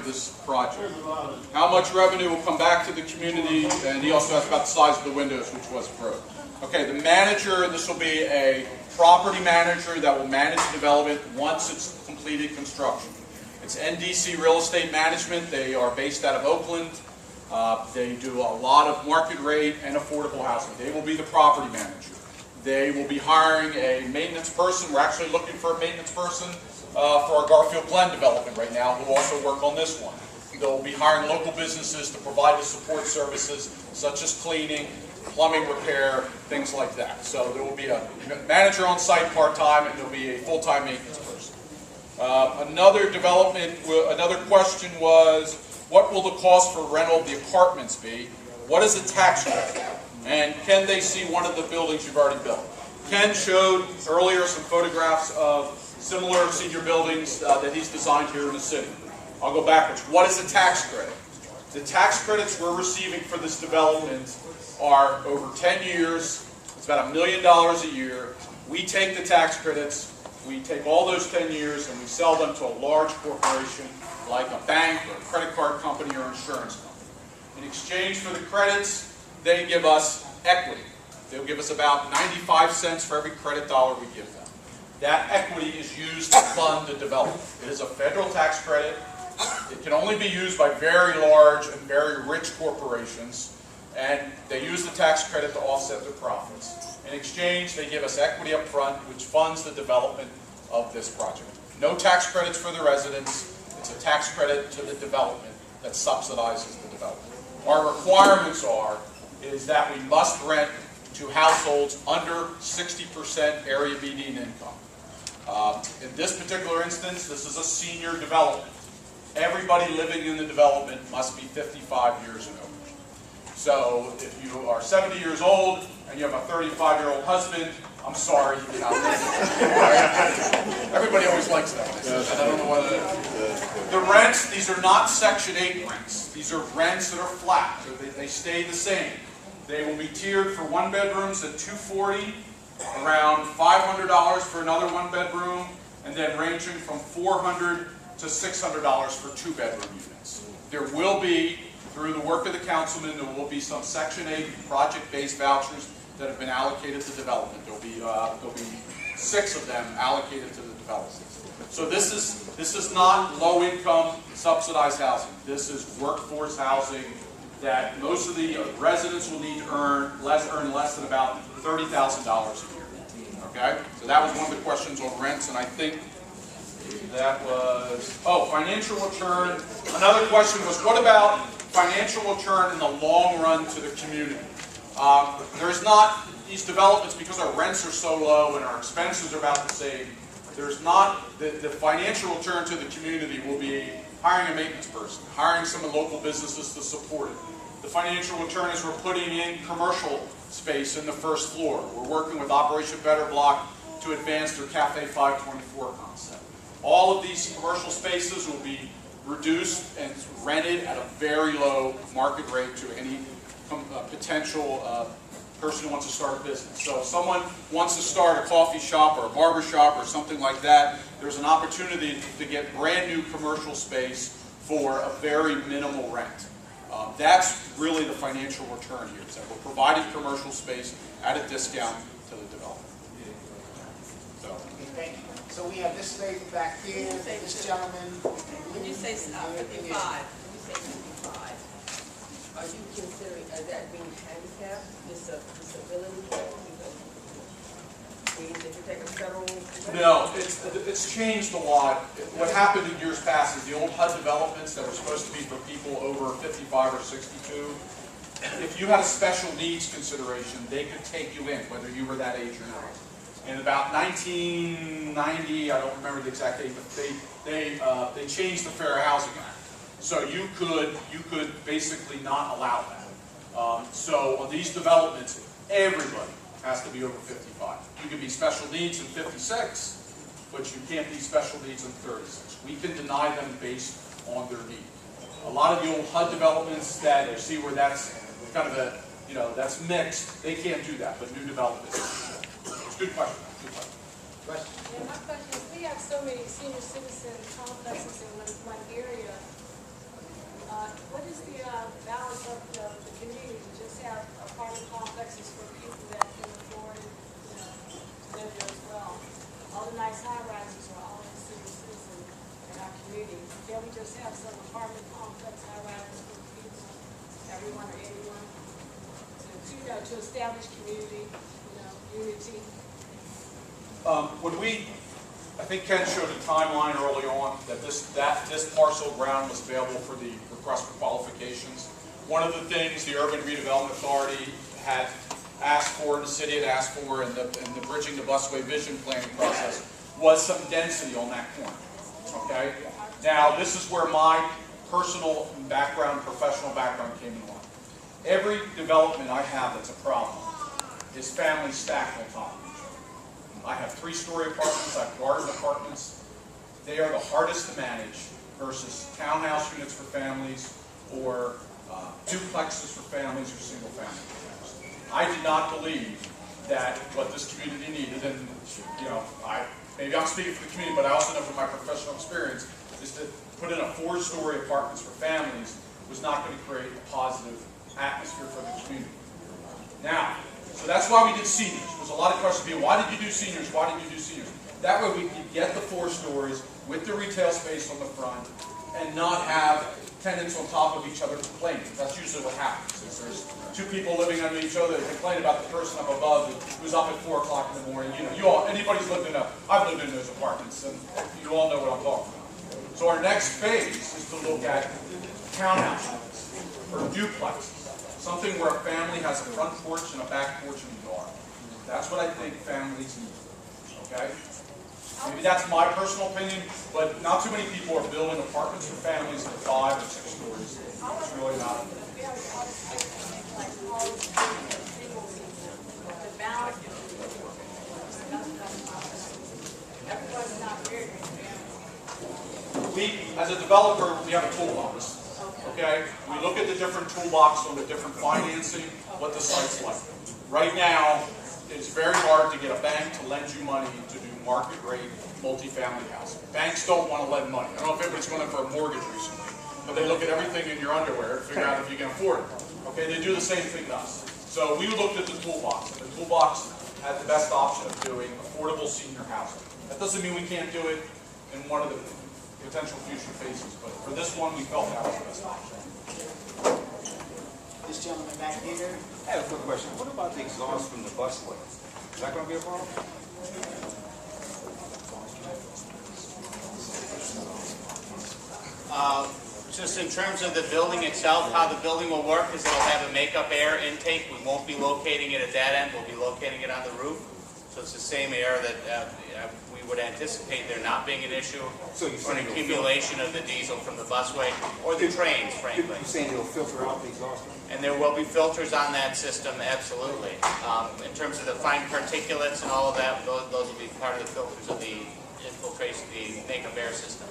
this project. How much revenue will come back to the community? And he also asked about the size of the windows, which was approved. Okay, the manager, this will be a property manager that will manage the development once it's completed construction. It's NDC Real Estate Management. They are based out of Oakland. They do a lot of market rate and affordable housing. They will be the property manager. They will be hiring a maintenance person. We're actually looking for a maintenance person for our Garfield Glen development right now, who will also work on this one. They'll be hiring local businesses to provide the support services such as cleaning, plumbing repair, things like that. So there will be a manager on site part-time, and there will be a full-time maintenance person. Another question was, what will the cost for rental of the apartments be? What is the tax credit? And can they see one of the buildings you've already built? Ken showed earlier some photographs of similar senior buildings that he's designed here in the city. I'll go backwards. What is the tax credit? The tax credits we're receiving for this development are over 10 years. It's about $1 million a year. We take the tax credits, we take all those 10 years, and we sell them to a large corporation like a bank or a credit card company or insurance company. In exchange for the credits, they give us equity. They'll give us about 95 cents for every credit dollar we give them. That equity is used to fund the development. It is a federal tax credit. It can only be used by very large and very rich corporations, and they use the tax credit to offset their profits. In exchange, they give us equity up front, which funds the development of this project. No tax credits for the residents. It's a tax credit to the development that subsidizes the development. Our requirements is that we must rent to households under 60% area median income. In this particular instance, this is a senior development. Everybody living in the development must be 55 years and over. So if you are 70 years old and you have a 35-year-old husband, I'm sorry, you cannot live. Everybody always likes that. I don't know whether the rents, these are not Section 8 rents. These are rents that are flat. So they stay the same. They will be tiered for one-bedrooms at $240, around $500 for another one-bedroom, and then ranging from $400 to $600 for two-bedroom units. There will be, through the work of the councilman, there will be some Section 8 project-based vouchers that have been allocated to development. There'll be 6 of them allocated to the development. So this is not low-income subsidized housing. This is workforce housing that most of the residents will need to earn less than about $30,000 a year. Okay? So that was one of the questions on rents, and I think that was, financial return. Another question was, what about financial return in the long run to the community? There's not, these developments, because our rents are so low and our expenses are about the same, there's not, the financial return to the community will be hiring a maintenance person, hiring some of the local businesses to support it. The financial return is we're putting in commercial space in the first floor. We're working with Operation Better Block to advance their Cafe 524 concept. All of these commercial spaces will be reduced and rented at a very low market rate to any potential person who wants to start a business. So if someone wants to start a coffee shop or a barber shop or something like that, there's an opportunity to get brand new commercial space for a very minimal rent. That's really the financial return here, is that we're providing commercial space at a discount to the developer. So, thank you. So we have this lady back here, this gentleman. When you say 55, are you considering that being handicapped, disability? If you take a federal? No, it's changed a lot. What happened in years past is the old HUD developments that were supposed to be for people over 55 or 62, if you had a special needs consideration, they could take you in, whether you were that age or not. In about 1990, I don't remember the exact date, but they changed the Fair Housing Act. So you could basically not allow that. So on these developments, everybody has to be over 55. You can be special needs in 56, but you can't be special needs in 36. We can deny them based on their need. A lot of the old HUD developments that you see where that's kind of a, that's mixed, they can't do that, but new developments. It's a good question. Good question. Yeah, my question is, we have so many senior citizen complexes in one area. just have some apartment complex high-rise for people, everyone or anyone, to establish community, unity. I think Ken showed a timeline early on that this parcel of ground was available for the request for qualifications. One of the things the Urban Redevelopment Authority had asked for, the city had asked for in the Bridging the Busway Vision planning process was some density on that corner. Okay? Now, this is where my personal background, professional background came in line. Every development I have that's a problem is family stacked on top of each other. I have 3-story apartments, I have garden apartments. They are the hardest to manage versus townhouse units for families or duplexes for families or single family homes. I did not believe that what this community needed, and maybe I'm speaking for the community, but I also know from my professional experience, is to put in a 4-story apartments for families was not going to create a positive atmosphere for the community. Now, so that's why we did seniors. There's a lot of questions being, why did you do seniors? Why did you do seniors? That way we could get the 4 stories with the retail space on the front and not have tenants on top of each other complaining. That's usually what happens. Is there's 2 people living under each other that complain about the person up above who's up at 4 o'clock in the morning. Anybody's lived in I've lived in those apartments, and you all know what I'm talking about. So our next phase is to look at townhouse units or duplexes. Something where a family has a front porch and a back porch and a yard. That's what I think families need. Okay? Maybe that's my personal opinion, but not too many people are building apartments for families of 5 or 6 stories. It's really not. As a developer, we have a toolbox. Okay? We look at the different toolbox on the different financing, what the site's like. Right now, it's very hard to get a bank to lend you money to do market rate multifamily housing. Banks don't want to lend money. I don't know if anybody's going in for a mortgage recently, but they look at everything in your underwear to figure out if you can afford it. Okay? They do the same thing to us. So we looked at the toolbox, and the toolbox had the best option of doing affordable senior housing. That doesn't mean we can't do it in one of the potential future phases, but for this one, we felt that was the best option. This gentleman back here. I have a quick question. What about the exhaust from the busway? Is that going to be a problem? Just in terms of the building itself, how the building will work is it'll have a makeup air intake. We won't be locating it at that end. We'll be locating it on the roof. So it's the same air that we would anticipate there not being an issue for an accumulation of the diesel from the busway or the trains, frankly. You're saying it'll filter out the exhaust? And there will be filters on that system, absolutely. In terms of the fine particulates and all of that, those will be part of the filters of the infiltration, the makeup air system.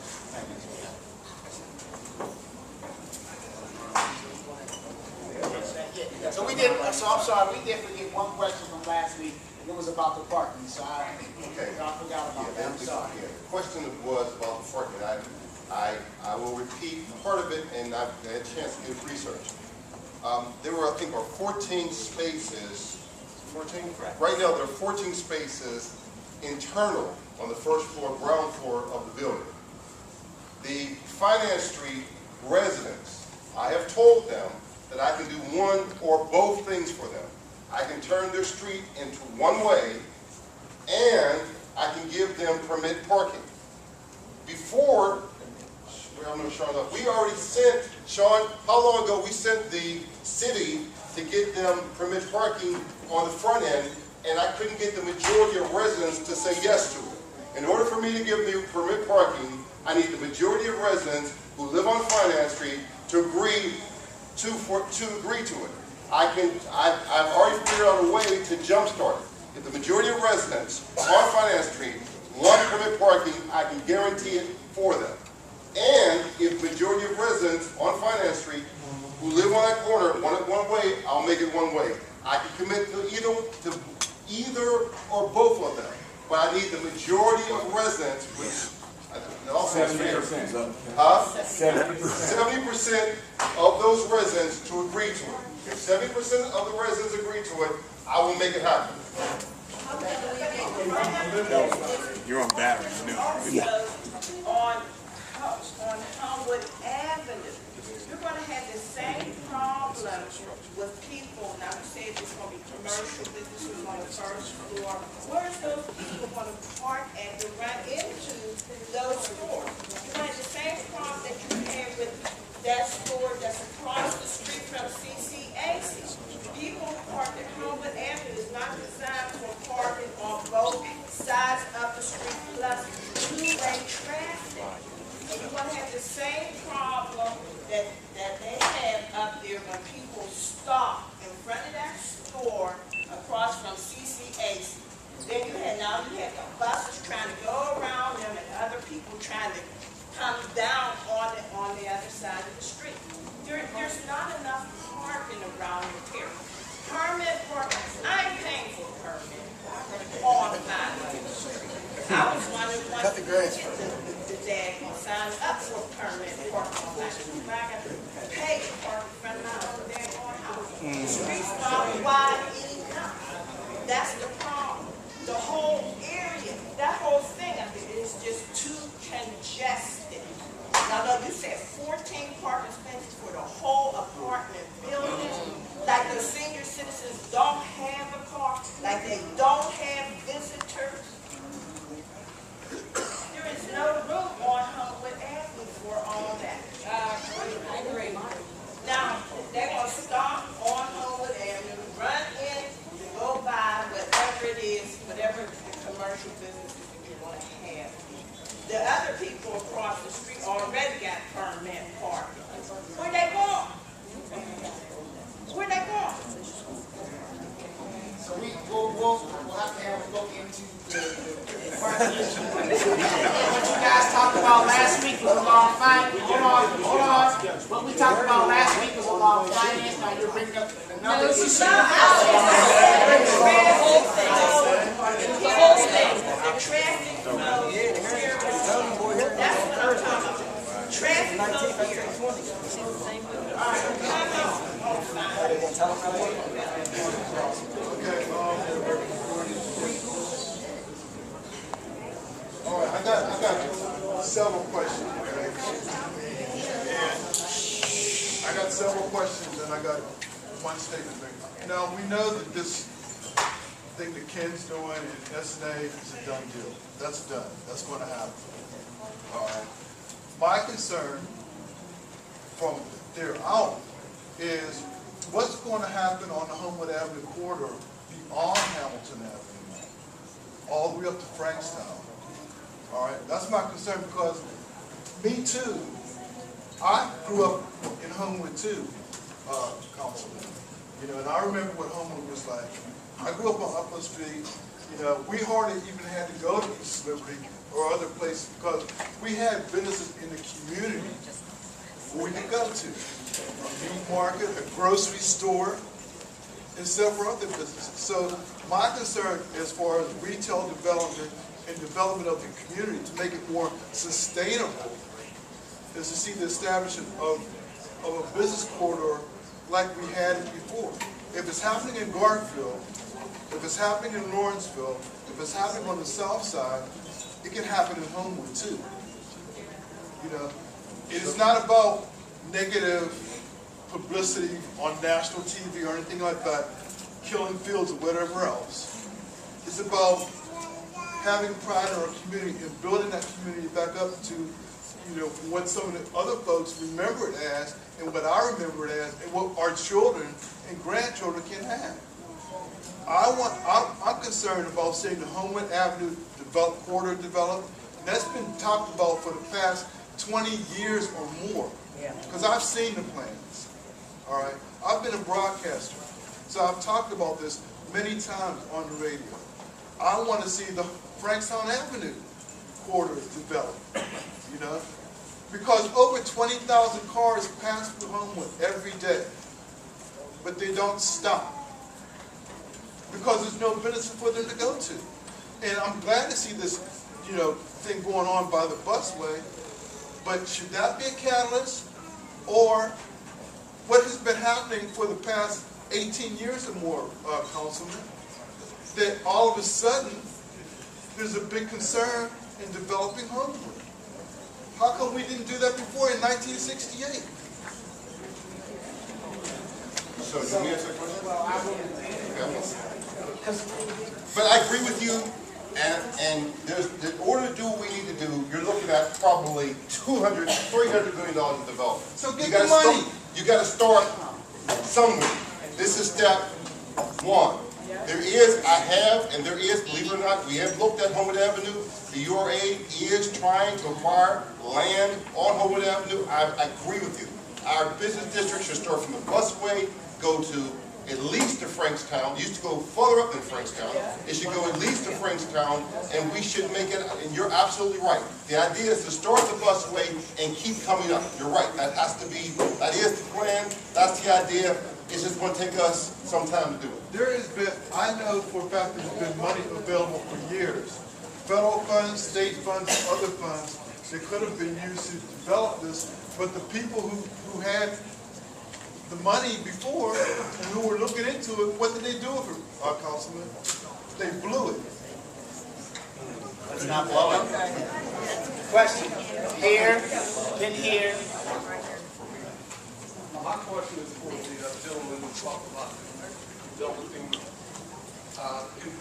So I'm sorry, we did forget one question from last week. It was about the parking, so I forgot about that. I'm sorry. The question was about the parking. I will repeat part of it, and I've had a chance to do research. There were, I think, 14 spaces. 14? Right now, there are 14 spaces internal on the first floor, ground floor of the building. The Finance Street residents, I have told them that I can do one or both things for them. I can turn their street into one way, and I can give them permit parking. Before, I'm not sure enough, we already sent, Sean, how long ago we sent the city to get them permit parking on the front end, and I couldn't get the majority of residents to say yes to it. In order for me to give them permit parking, I need the majority of residents who live on Finance Street to agree to it. I've already figured out a way to jumpstart it. If the majority of residents on Finance Street want permit parking, I can guarantee it for them. And if the majority of residents on Finance Street who live on that corner want it one way, I'll make it one way. I can commit to either or both of them. But I need the majority of residents, which also is fair. 70%. 70% of those residents to agree to it. If 70% of the residents agree to it, I will make it happen. You're on battery. On how would park and to run into those stores. You had the same problem that you had with that store that's across the street from CCAC. People park at Homewood Avenue is not designed for parking on both sides of the street plus two-way traffic. And you're gonna have the same problem that they have up there when people stop in front of that store across from CCAC. Then you had the buses trying to go around them and other people trying to come down on the other side of the street. There's not enough parking around here. Permit parking, I ain't paying for permit all the time. I was wondering what the dad can sign up for permit parking. I got to pay to park in front of my own damn house. The streets not wide enough. That's the problem. The whole area, that whole thing up there is just too congested. Now, no, you said 14 parking spaces for the whole apartment building. Like the senior citizens don't have a car, like they don't have visitors. There is no room on Homewood Avenue for all that. I agree. Now, they're going to stop on Homewood Avenue, run in, go by whatever it is, whatever the commercial businesses that you want to have. The other people across the street already got permit parking. Where they going? Where they going? So we'll have to have a look into the parking issue. What you guys talked about last week was along finance. Hold on. What we talked about last week was along finance. Now you're bringing up another issue. The whole thing. The traffic flow here. That's what I'm talking about. Traffic flow here. All right, come on. All right, I got several questions, okay? And I got several questions and I got one statement to make. Now, we know that this thing that Ken's doing in SNA is a done deal. That's done. That's going to happen. All right. My concern from there out is what's going to happen on the Homewood Avenue corridor beyond Hamilton Avenue, all the way up to Frankstown. All right, that's my concern because me too, I grew up in Homewood too, Councilman. You know, and I remember what Homewood was like. I grew up on Upland Street. You know, we hardly even had to go to East Liberty or other places because we had businesses in the community where we could go to. A meat market, a grocery store, and several other businesses. So my concern as far as retail development and development of the community to make it more sustainable is to see the establishment of a business corridor like we had it before. If it's happening in Garfield, if it's happening in Lawrenceville, if it's happening on the south side, it can happen in Homewood too. You know, it is not about negative publicity on national TV or anything like that, killing fields or whatever else. It's about having pride in our community and building that community back up to, you know, what some of the other folks remember it as and what I remember it as and what our children and grandchildren can have. I'm concerned about seeing the Homewood Avenue corridor developed, and that's been talked about for the past 20 years or more. Because I've seen the plans. All right, I've been a broadcaster, so I've talked about this many times on the radio. I want to see the Frankstown Avenue corridor developed. You know, because over 20,000 cars pass through Homewood every day, but they don't stop because there's no business for them to go to. And I'm glad to see this, you know, thing going on by the busway. But should that be a catalyst, or what has been happening for the past 18 years or more, Councilman? That all of a sudden there's a big concern in developing Homewood. How come we didn't do that before in 1968? So, do we answer the question? Well, I wouldn't. But I agree with you And in order to do what we need to do, you're looking at probably $200, $300 million in development. So get You gotta the money. You gotta start somewhere. This is step one. There is, believe it or not, we have looked at Homewood Avenue. The URA is trying to acquire land on Homewood Avenue. I agree with you. Our business district should start from the busway, go to at least to Frankstown. It used to go further up than Frankstown. It should go at least to Frankstown, and we should make it, and you're absolutely right. The idea is to start the busway and keep coming up. You're right, that is the plan, that's the idea. It's just going to take us some time to do it. There has been, I know for a fact there's been money available for years. Federal funds, state funds, and other funds that could have been used to develop this, but the people who had the money before and who were looking into it, what did they do with it, Councilman? They blew it. Let's not blow it. Question, here, then here. My question is for the gentleman who talked about developing.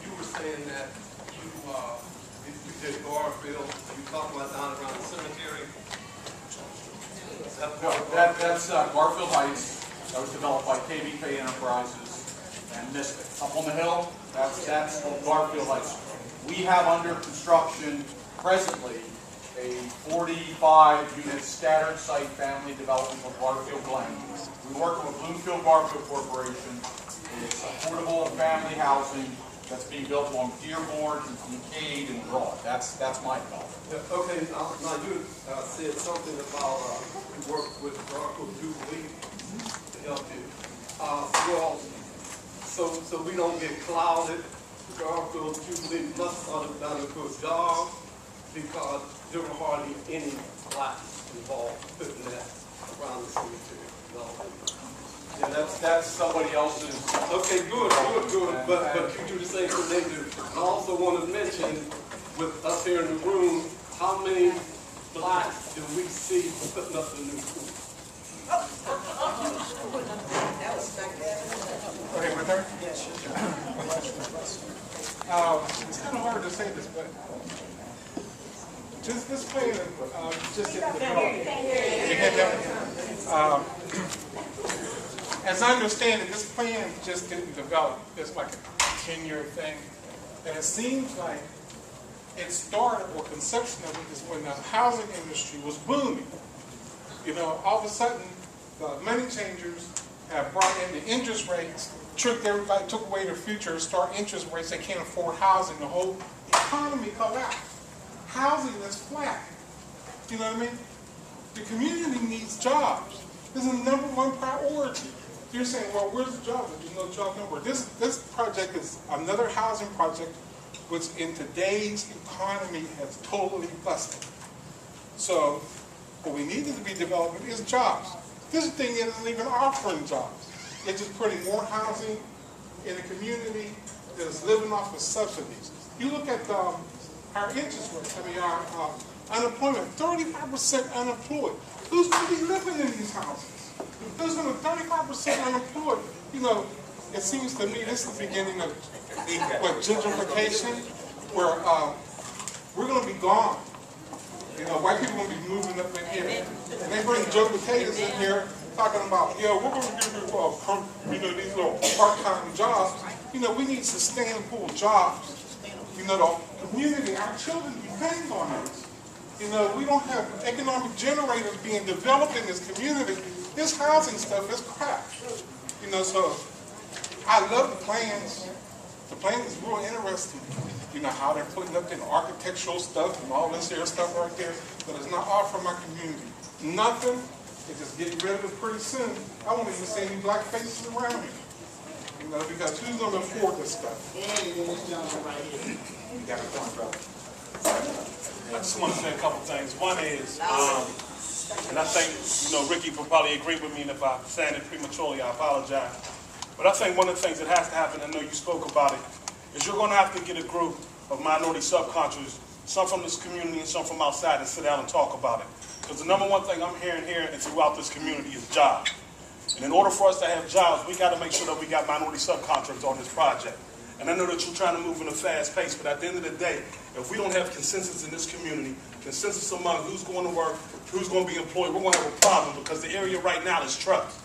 You were saying that you did Garfield, you talked about down around the cemetery. No, that's Garfield Heights. That was developed by KVK Enterprises and Mystic. Up on the hill, that's Garfield Heights. We have under construction presently a 45-unit scattered site family development with Garfield Glen. We're working with Bloomfield Garfield Corporation. It's affordable family housing that's being built along Dearborn and McCade and Broad. That's my development. Yeah, okay, now you said something about you work with Garfield Jubilee to help you. Well, so we don't get clouded. Garfield Jubilee must have done a good job because there were hardly any blacks involved putting that around the cemetery. No. Yeah, that's somebody else's. Okay, good. But you do the same for native. I also want to mention, with us here in the room, how many blacks do we see putting up the new school? Okay, my turn? Yes, it's kind of hard to say this, but this plan just didn't develop. As I understand it, this plan just didn't develop. It's like a 10-year thing. And it seems like it started, or conception of it, is when the housing industry was booming. You know, all of a sudden, the money changers have brought in the interest rates, tricked everybody, took away their future, start interest rates, they can't afford housing, the whole economy collapsed. Housing is flat. You know what I mean? The community needs jobs. This is the #1 priority. You're saying, well, where's the job? There's no job nowhere. This project is another housing project which in today's economy has totally busted. So what we needed to be developing is jobs. This thing isn't even offering jobs. It's just putting more housing in a community that is living off of subsidies. You look at our interest rate, our unemployment, 35% unemployed. Who's going to be living in these houses? Who's going to be 35% unemployed? You know, it seems to me this is the beginning of gentrification, where we're going to be gone. You know, white people are going to be moving up in here. And they bring Joe Potatoes in here talking about, yeah, we're going to give you, these little part-time jobs. You know, we need sustainable jobs. You know, the community, our children depend on us. You know, we don't have economic generators being developed in this community. This housing stuff is crap. You know, so I love the plans. The plan is real interesting. You know, how they're putting up the architectural stuff and all this here stuff right there, but it's not all for my community. Nothing. It's just getting rid of it pretty soon. I won't even see any black faces around here. You know, because who's going to afford this stuff? You got a point, brother. I just want to say a couple things. One is, and I think, Ricky will probably agree with me, and if I said it prematurely, I apologize. But I think one of the things that has to happen, I know you spoke about it, is you're going to have to get a group of minority subcontractors, some from this community and some from outside, and sit down and talk about it. Because the #1 thing I'm hearing here and throughout this community is jobs. And in order for us to have jobs, we got to make sure that we got minority subcontractors on this project. And I know that you're trying to move in a fast pace, but at the end of the day, if we don't have consensus in this community, consensus among who's going to work, who's going to be employed, we're going to have a problem because the area right now is trust.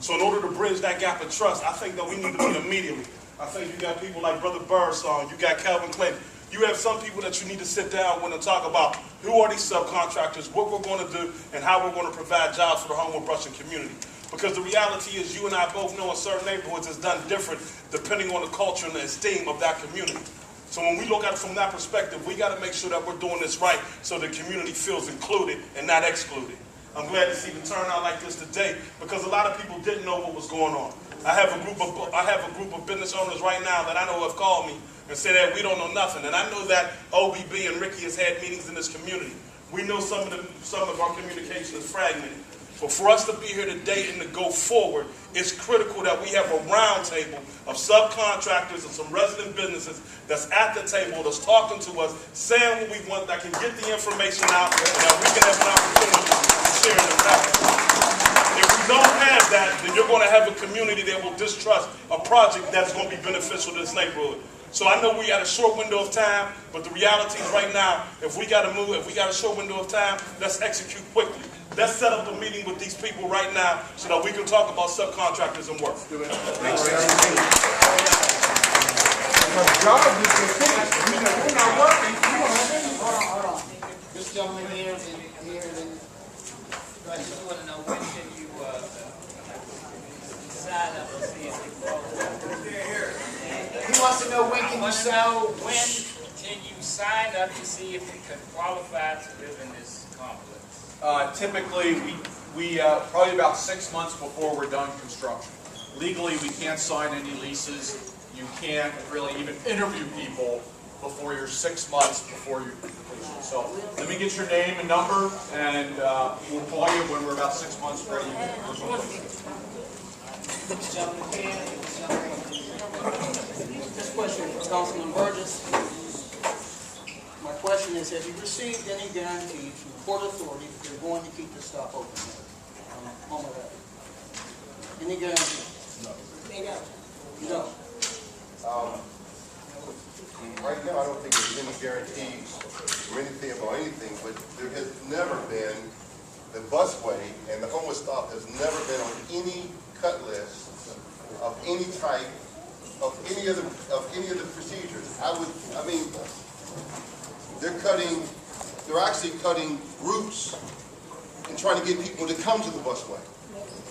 So in order to bridge that gap of trust, I think that we need to meet immediately. I think you got people like Brother Birdsong, you got Calvin Clinton. You have some people that you need to sit down with and talk about who are these subcontractors, what we're going to do, and how we're going to provide jobs for the Homewood Brushing community. Because the reality is you and I both know in certain neighborhoods it's done different depending on the culture and the esteem of that community. So when we look at it from that perspective, we got to make sure that we're doing this right so the community feels included and not excluded. I'm glad to see the turnout like this today because a lot of people didn't know what was going on. I have a group of business owners right now that I know have called me and said that we don't know nothing. And I know that OBB and Ricky has had meetings in this community. We know some of our communication is fragmented. But for us to be here today and to go forward, it's critical that we have a round table of subcontractors and some resident businesses that's at the table, that's talking to us, saying what we want, that can get the information out, and that we can have an opportunity to share in the fact. If we don't have that, then you're going to have a community that will distrust a project that's going to be beneficial to this neighborhood. So I know we got a short window of time, but the reality is right now, if we got to move, if we got a short window of time, let's execute quickly. Let's set up a meeting with these people right now so that we can talk about subcontractors and work. My job is to finish. We're not working. Hold on. This gentleman here and then. I just want to know when can you sign up and see if you qualify? He wants to know when can you sell. When can you sign up to see if you can qualify to live in this complex? Typically, we probably about 6 months before we're done construction. Legally, we can't sign any leases. You can't really even interview people before you're 6 months before your completion. So let me get your name and number, and we'll call you when we're about 6 months ready. This question is Councilman Burgess. My question is, have you received any guarantees from the Port Authority that they're going to keep the stop open there? Any guarantees? No. No. Right now, I don't think there's any guarantees or anything about anything, but there has never been, the busway and the homeless stop has never been on any cut list of any type, of any of the procedures. They're actually cutting routes and trying to get people to come to the busway.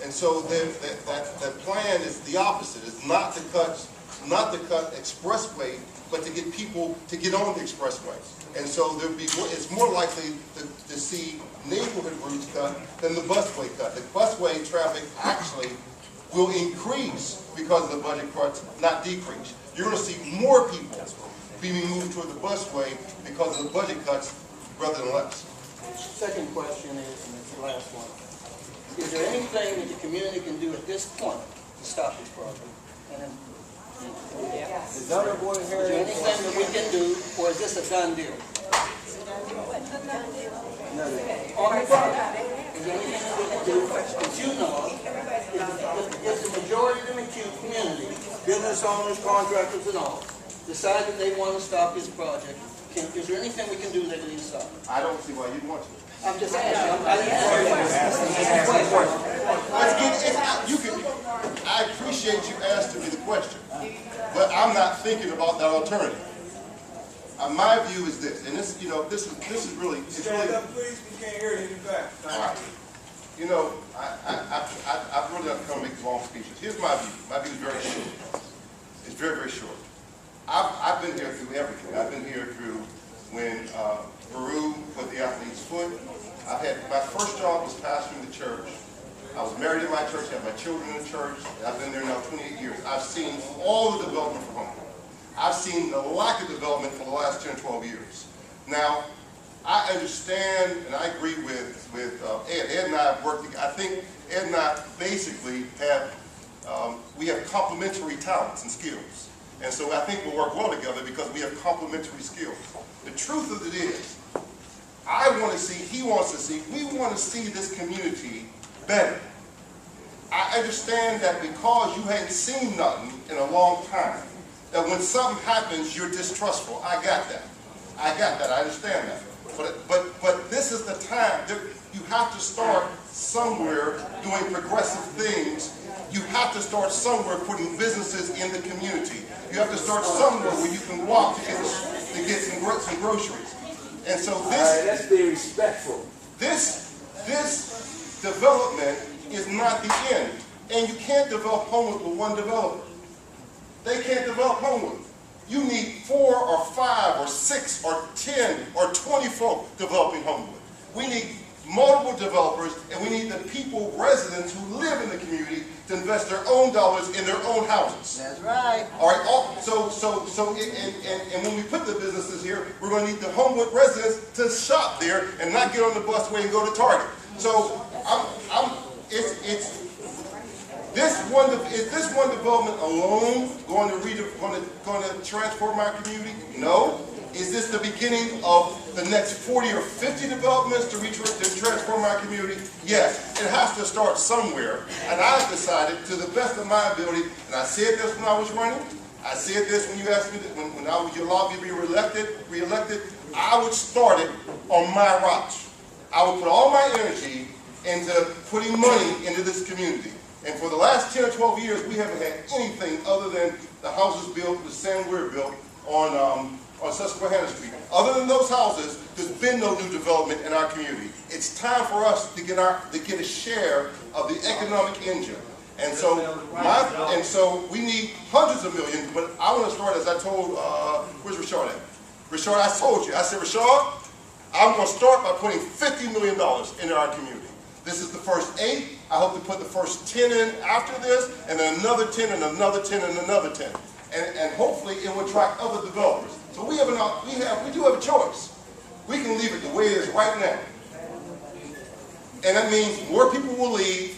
And so that plan is the opposite. It's not to cut expressway, but to get people to get on the expressway. And so it's more likely to see neighborhood routes cut than the busway cut. The busway traffic actually will increase because of the budget cuts, not decrease. You're going to see more people being moved toward the busway because of the budget cuts rather than less. Second question is, and it's the last one, is there anything that the community can do at this point to stop this project? Is there anything that we can do, or is this a done deal? On the project, is there anything that we can do, as you know, if the majority of the community, business owners, contractors and all, decide that they want to stop this project, is there anything we can do that can stop it? I don't see why you'd want to. I'm just asking. I appreciate you asking me the question, but I'm not thinking about that alternative. My view is this, and this is really. Stand up, please. We can't hear you in the back. All right. I've really not come to make long speeches. Here's my view. My view is very short. It's very, very short. I've been here through everything. I've been here through when Peru put the athlete's foot. My first job was pastoring the church. I was married in my church, I had my children in the church, and I've been there now 28 years. I've seen all the development for Homewood. I've seen the lack of development for the last 10 or 12 years. Now, I understand and I agree with Ed. Ed and I have worked together. I think Ed and I basically have, we have complementary talents and skills. And so I think we'll work well together because we have complementary skills. The truth of it is, I want to see, he wants to see, we want to see this community better. I understand that because you hadn't seen nothing in a long time, that when something happens, you're distrustful. I got that. I understand that. But this is the time that you have to start somewhere doing progressive things. You have to start somewhere putting businesses in the community. You have to start somewhere where you can walk to get some groceries. And so this, that's very respectful. This development is not the end. And you can't develop Homewood with one developer. They can't develop Homewood. You need 4 or 5 or 6 or 10 or 20 folk developing Homewood. We need multiple developers, and we need the people, residents who live in the community to invest their own dollars in their own houses. That's right. All right. And when we put the businesses here, we're going to need the Homewood residents to shop there and not get on the busway and go to Target. So is this one development alone going to transform our community? No. Is this the beginning of the next 40 or 50 developments to transform our community? Yes. It has to start somewhere. And I've decided, to the best of my ability, and I said this when I was running, I said this when you asked me, when I was your lobby to be reelected, I would start it on my watch. I would put all my energy into putting money into this community. And for the last 10 or 12 years, we haven't had anything other than the houses built, the Sam Weir built on Susquehanna Street. Other than those houses, there's been no new development in our community. It's time for us to get a share of the economic engine. And so we need hundreds of millions, but I want to start, as I told, where's Rashard at? Rashard, I told you. I said, Rashard, I'm going to start by putting $50 million into our community. This is the first 8. I hope to put the first 10 in after this, and then another 10, and another 10, and another 10. And hopefully it will attract other developers. So we do have a choice. We can leave it the way it is right now. And that means more people will leave,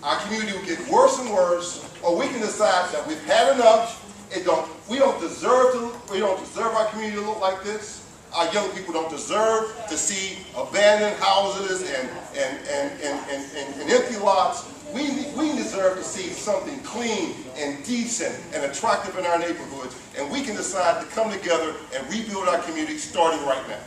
our community will get worse and worse, or we can decide that we've had enough. We don't deserve our community to look like this. Our young people don't deserve to see abandoned houses and empty lots. We deserve to see something clean and decent and attractive in our neighborhoods, and we can decide to come together and rebuild our community starting right now.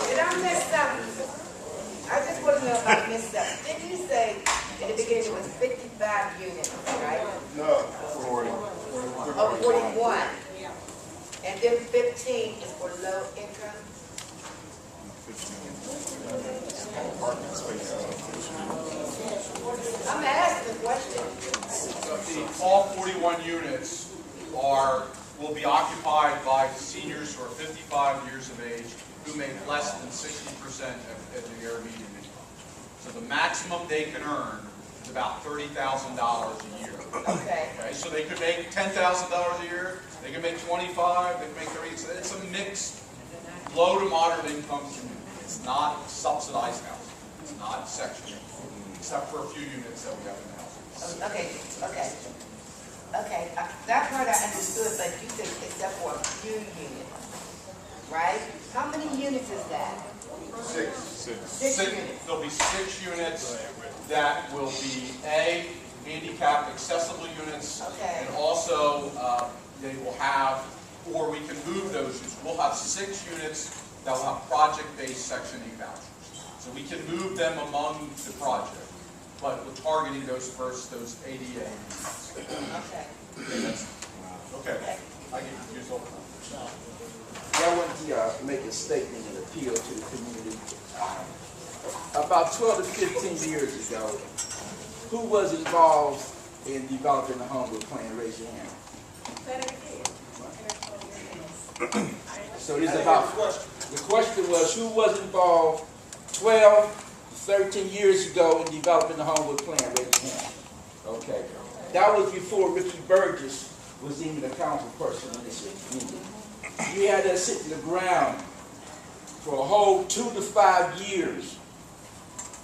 Did I miss something? I just want to know if I missed something. Didn't you say in the beginning it was 55 units, right? No, 40. Oh, 41. And then 15 is for low income? I'm asking a question. All 41 units will be occupied by seniors who are 55 years of age who make less than 60% of their median income. So the maximum they can earn is about $30,000 a year. Okay. So they could make $10,000 a year, they can make 25, they can make 30. So it's a mixed, low to moderate income community. It's not subsidized housing. It's not section, except for a few units that we have in the house. Okay. That part I understood, but you said except for a few units, right? How many units is that? 6. 6 units. There'll be 6 units that will be handicapped accessible units, Okay. and also they will have, or we can move those units. We'll have 6 units that will have project-based Section 8 vouchers. So we can move them among the project, but we're targeting those ADA units. Okay. Okay. I get confused all the time. I want to make a statement and appeal to the community. About 12 to 15 years ago, who was involved in developing the Homewood Plan? Raise your hand. So this is about, the question was, who was involved 12 to 13 years ago in developing the Homewood Plan? Raise your hand. Okay. That was before Ricky Burgess was even a council person in this community. You had that sit in the ground for a whole 2 to 5 years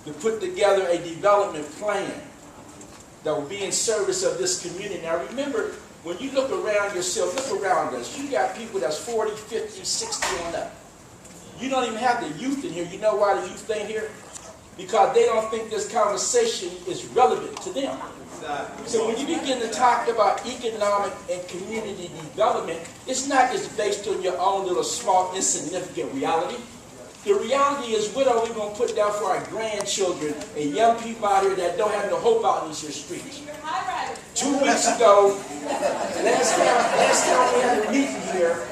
to put together a development plan that will be in service of this community. Now remember, when you look around yourself, look around us, you got people that's 40, 50, 60 on up. You don't even have the youth in here. You know why the youth ain't here? because they don't think this conversation is relevant to them. So when you begin to talk about economic and community development, it's not just based on your own little small insignificant reality. The reality is, what are we going to put down for our grandchildren and young people out here that don't have no hope out in these here streets? 2 weeks ago, last time we had a meeting here,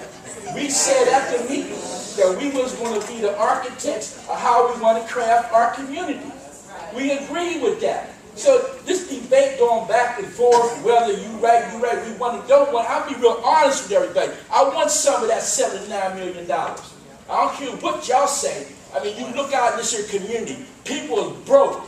we said at the meeting that we was going to be the architects of how we want to craft our community. We agreed with that. So this debate going back and forth, whether you right, we want to, don't want, I'll be real honest with everybody. I want some of that $79 million. I don't care what y'all say. I mean, you look out in this here community, people are broke.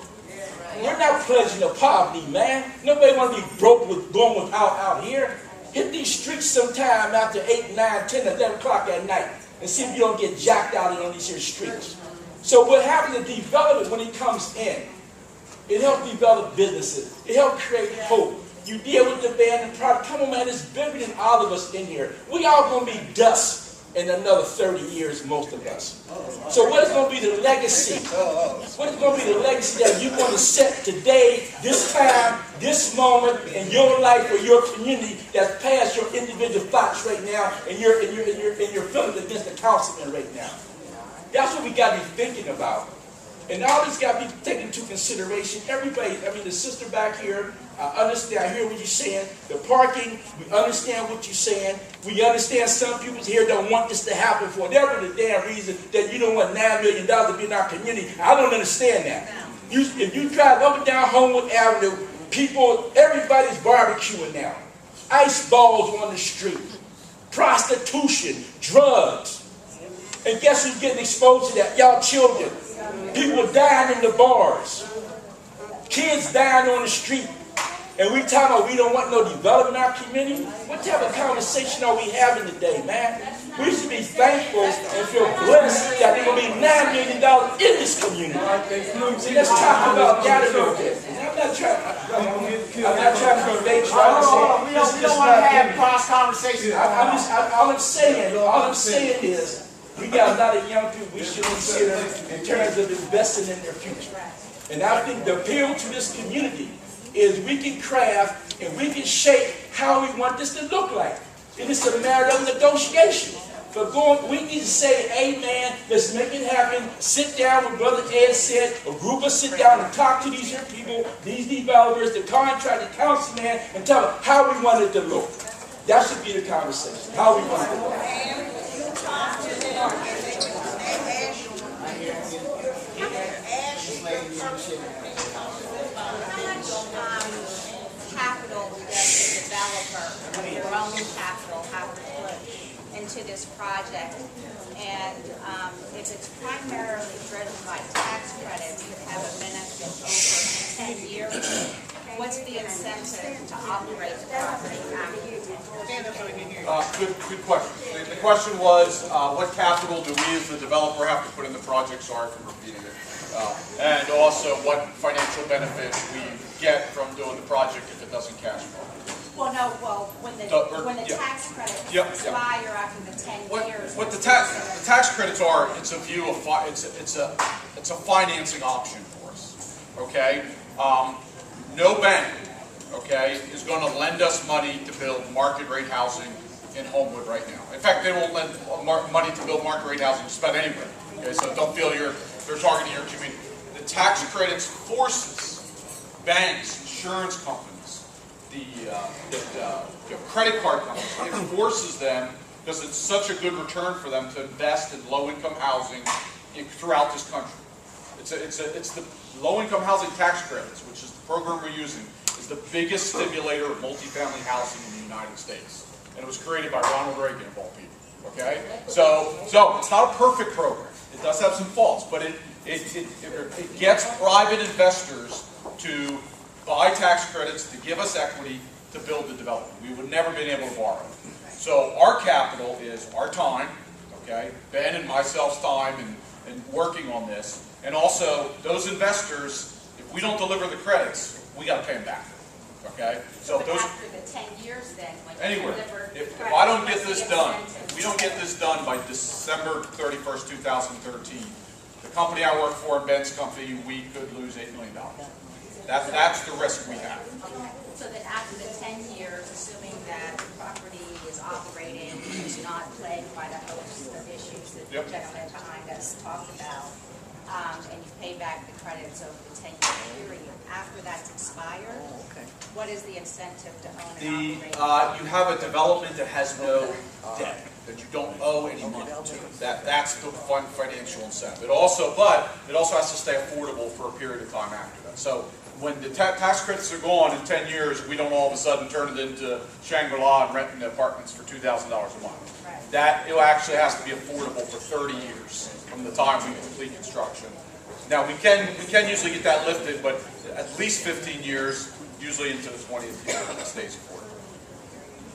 We're not pledging to poverty, man. Nobody want to be broke with going without out here. Hit these streets sometime after 8, 9, 10, 11 o'clock at night and see if you don't get jacked out on these here streets. So what happens to development when it comes in? It helps develop businesses. It helps create hope. You deal with the abandoned product. Come on, man, it's bigger than all of us in here. We all going to be dust in another 30 years, most of us. So what is going to be the legacy? What is going to be the legacy that you're going to set today, this time, this moment in your life or your community that's past your individual thoughts right now and your feelings against the councilman right now? That's what we got to be thinking about. And all this got to be taken into consideration. Everybody, I mean, the sister back here, I understand, I hear what you're saying. The parking, we understand what you're saying. We understand some people here don't want this to happen for whatever the damn reason that you don't want $9 million to be in our community. I don't understand that. If you drive up and down Homewood Avenue, people, everybody's barbecuing now. Ice balls on the street. Prostitution, drugs. And guess who's getting exposed to that? Y'all children. People dying in the bars. Kids dying on the street. And we talking about we don't want no development in our community? What type of conversation are we having today, man? We should be thankful and feel blessed that there's going to be $9 million in this community. See, let's talk about that a little bit. I'm not trying to debate you. We don't want to have cross conversations. All I'm saying is, we got a lot of young people we should consider in terms of investing in their future. And I think the appeal to this community is we can craft and we can shape how we want this to look like. And it's a matter of negotiation. But we need to say, amen, let's make it happen. Sit down with Brother Ed said, a group of sit down and talk to these people, these developers, the contractor, the councilman, and tell them how we want it to look. That should be the conversation, how we want it to look. Capital does the developer, their own capital, have to put into this project? And if it's primarily driven by tax credits that have a benefit over 10 years, what's the incentive to operate the property after? Good question. The question was, what capital do we as the developer have to put in the project? Sorry for repeating it. And also, what financial benefit we get from doing the project if it doesn't cash flow. Well, no. When the tax credits expire after the 10 years. What the tax credits are, it's a view of it's a financing option for us. Okay. No bank, okay, is going to lend us money to build market rate housing in Homewood right now. In fact, they won't lend money to build market rate housing just about anywhere. Okay, so don't feel they're targeting your community. The tax credits forces banks, insurance companies, the credit card companies. It forces them because it's such a good return for them to invest in low-income housing throughout this country. It's the low-income housing tax credits, which is the program we're using, is the biggest stimulator of multifamily housing in the United States. And it was created by Ronald Reagan, of all people. Okay? So it's not a perfect program. It does have some faults, but it gets private investors to buy tax credits, to give us equity, to build the development. We would never been able to borrow. So our capital is our time, okay? Ben and myself's time and working on this. And also, those investors, if we don't deliver the credits, we got to pay them back. Okay? So but those after the 10 years, then, anyway, if I don't get this done, if we don't get this done by December 31st, 2013, The company I work for, Ben's company, we could lose $8 million. That's the risk we have. So that after the 10 years, assuming that the property is operating, is not plagued by the host of issues that the gentleman behind us talked about, and you pay back the credits over the 10-year period, after that's expired, what is the incentive to own and operate? You have a development that has no debt, that you don't owe any money to. That's the fun financial incentive. It also has to stay affordable for a period of time after that. So when the tax credits are gone in 10 years, we don't all of a sudden turn it into Shangri-La and renting apartments for $2,000 a month. Right. That it actually has to be affordable for 30 years from the time we complete construction. Now we can usually get that lifted, but at least 15 years, usually into the 20th year, it stays affordable.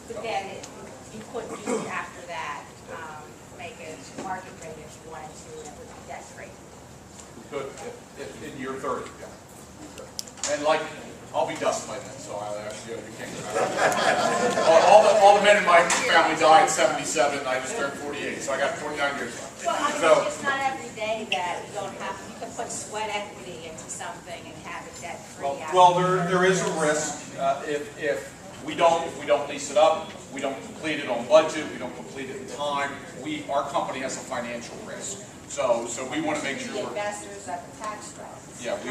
But then you could do after that, make it market rate if you wanted to, and it would be debt free. We could, if in year 30, yeah. And like, I'll be dust by then, so you can't get all the men in my family died at 77, I just turned 48, so I got 49 years left. Well, I mean, it's not every day that you don't have, you can put sweat equity into something and have it debt free. Well, there is a risk if we don't lease it up, we don't complete it on budget, we don't complete it in time. Our company has a financial risk, so we want to make sure the investors of the tax credits. Yeah, we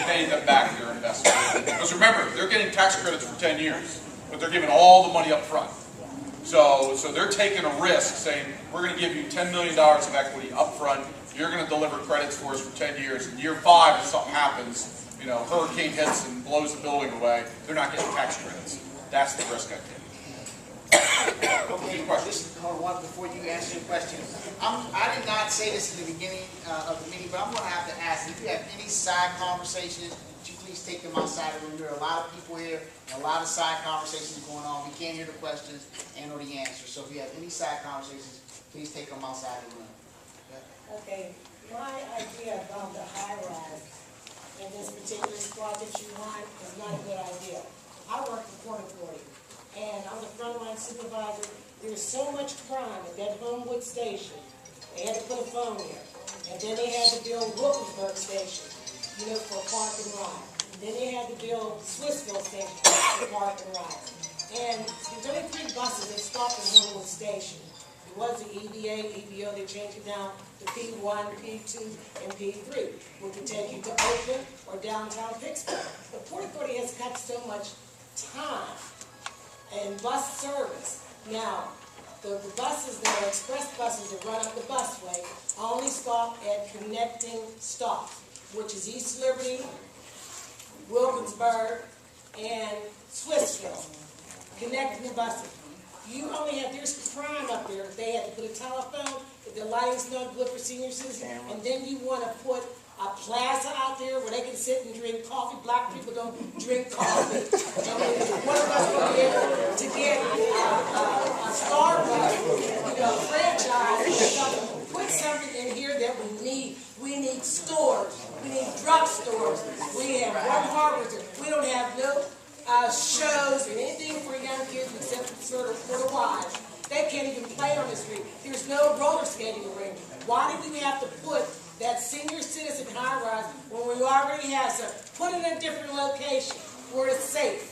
pay them back their investment. Because remember, they're getting tax credits for 10 years, but they're giving all the money up front. So they're taking a risk, saying we're going to give you $10 million of equity up front. You're going to deliver credits for us for 10 years. In year 5, if something happens, hurricane hits and blows the building away, they're not getting tax credits. That's the risk I take. Okay, hold on before you answer your question. I did not say this in the beginning of the meeting, but I'm going to have to ask, if you have any side conversations, would you please take them outside the room? There are a lot of people here, and a lot of side conversations going on. We can't hear the questions and or the answers. So if you have any side conversations, please take them outside the room. Okay, my idea about the high rise in this particular spot that you want is not a good idea. I work for Port Authority, and I'm the frontline supervisor. There's so much crime at that Homewood station. They had to put a phone there. And then they had to build Wilkinsburg station, for park and ride. Then they had to build Swissville station for park and ride. And there's only 3 buses that stop at Homewood station. It was the EVA, EVO, they changed it down to P1, P2, and P3, which would take you to Oakland or downtown Pittsburgh. The Port Authority has cut so much time and bus service. Now, the buses that are express buses that run up the busway only stop at connecting stops, which is East Liberty, Wilkinsburg, and Swissville, connecting the buses. You only have, there's crime up there. They had to put a telephone, if the lighting's not good for senior citizens, and then you want to put a plaza out there where they can sit and drink coffee. Black people don't drink coffee. One of us will be able to get a Starbucks, franchise, put something in here that we need. We need stores. We need drugstores. We have one harbor. We don't have no shows or anything for young kids except for the wives. They can't even play on the street. There's no roller skating ring. Why do we have to put that senior citizen high rise when we already have some? Put it in a different location where it's safe.